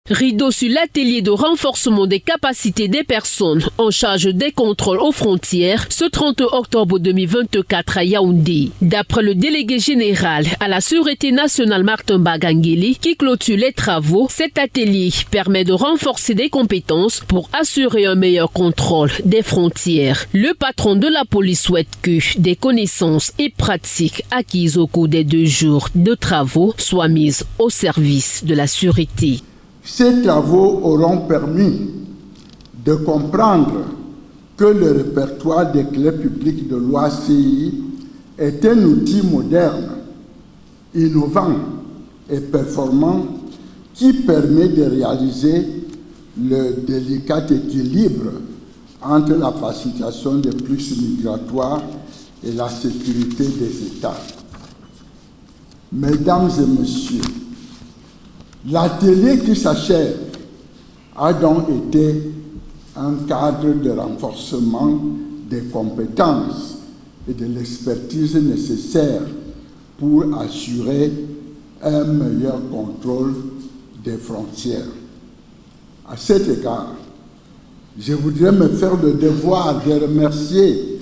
Rideau sur l'atelier de renforcement des capacités des personnes en charge des contrôles aux frontières ce 30 octobre 2024 à Yaoundé. D'après le délégué général à la Sûreté nationale Martin Bagangeli qui clôture les travaux, cet atelier permet de renforcer des compétences pour assurer un meilleur contrôle des frontières. Le patron de la police souhaite que des connaissances et pratiques acquises au cours des 2 jours de travaux soient mises au service de la sûreté. Ces travaux auront permis de comprendre que le répertoire des clés publiques de l'OACI est un outil moderne, innovant et performant qui permet de réaliser le délicat équilibre entre la facilitation des flux migratoires et la sécurité des États. Mesdames et messieurs, l'atelier qui s'achève a donc été un cadre de renforcement des compétences et de l'expertise nécessaires pour assurer un meilleur contrôle des frontières. À cet égard, je voudrais me faire le devoir de remercier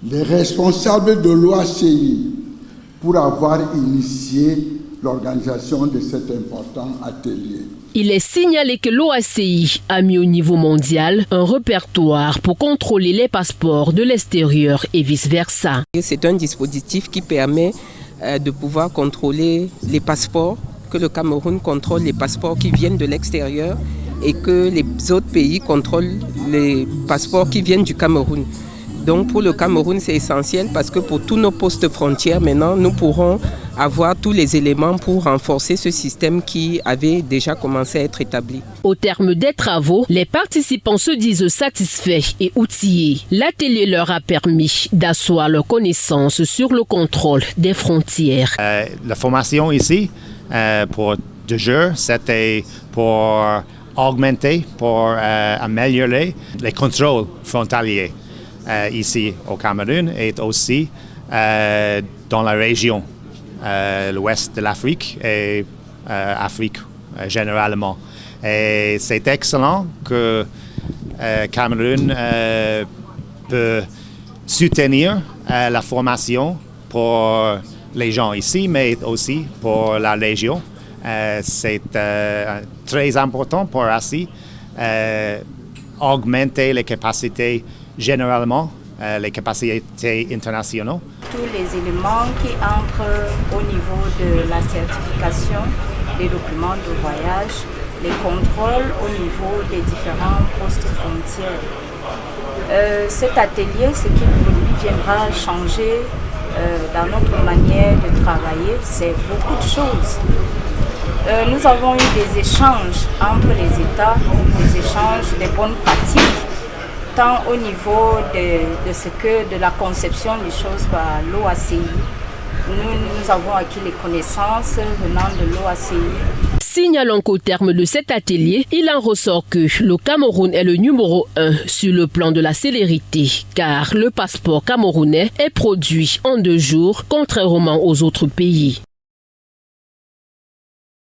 les responsables de l'OACI pour avoir initié l'organisation de cet important atelier. Il est signalé que l'OACI a mis au niveau mondial un répertoire pour contrôler les passeports de l'extérieur et vice-versa. C'est un dispositif qui permet de pouvoir contrôler les passeports, que le Cameroun contrôle les passeports qui viennent de l'extérieur et que les autres pays contrôlent les passeports qui viennent du Cameroun. Donc pour le Cameroun, c'est essentiel parce que pour tous nos postes frontières, maintenant, nous pourrons avoir tous les éléments pour renforcer ce système qui avait déjà commencé à être établi. Au terme des travaux, les participants se disent satisfaits et outillés. L'atelier leur a permis d'asseoir leurs connaissances sur le contrôle des frontières. La formation ici, pour 2 jours, c'était pour augmenter, pour améliorer les contrôles frontaliers. Ici au Cameroun et aussi dans la région, l'ouest de l'Afrique et Afrique généralement. Et c'est excellent que Cameroun peut soutenir la formation pour les gens ici, mais aussi pour la région. C'est très important pour ainsi augmenter les capacités généralement, les capacités internationales. Tous les éléments qui entrent au niveau de la certification des documents de voyage, les contrôles au niveau des différents postes frontières. Cet atelier, ce qui viendra changer dans notre manière de travailler, c'est beaucoup de choses. Nous avons eu des échanges entre les États, des échanges des bonnes pratiques, tant au niveau de la conception des choses par l'OACI. Nous avons acquis les connaissances venant de l'OACI. Signalons qu'au terme de cet atelier, il en ressort que le Cameroun est le numéro 1 sur le plan de la célérité, car le passeport camerounais est produit en 2 jours, contrairement aux autres pays.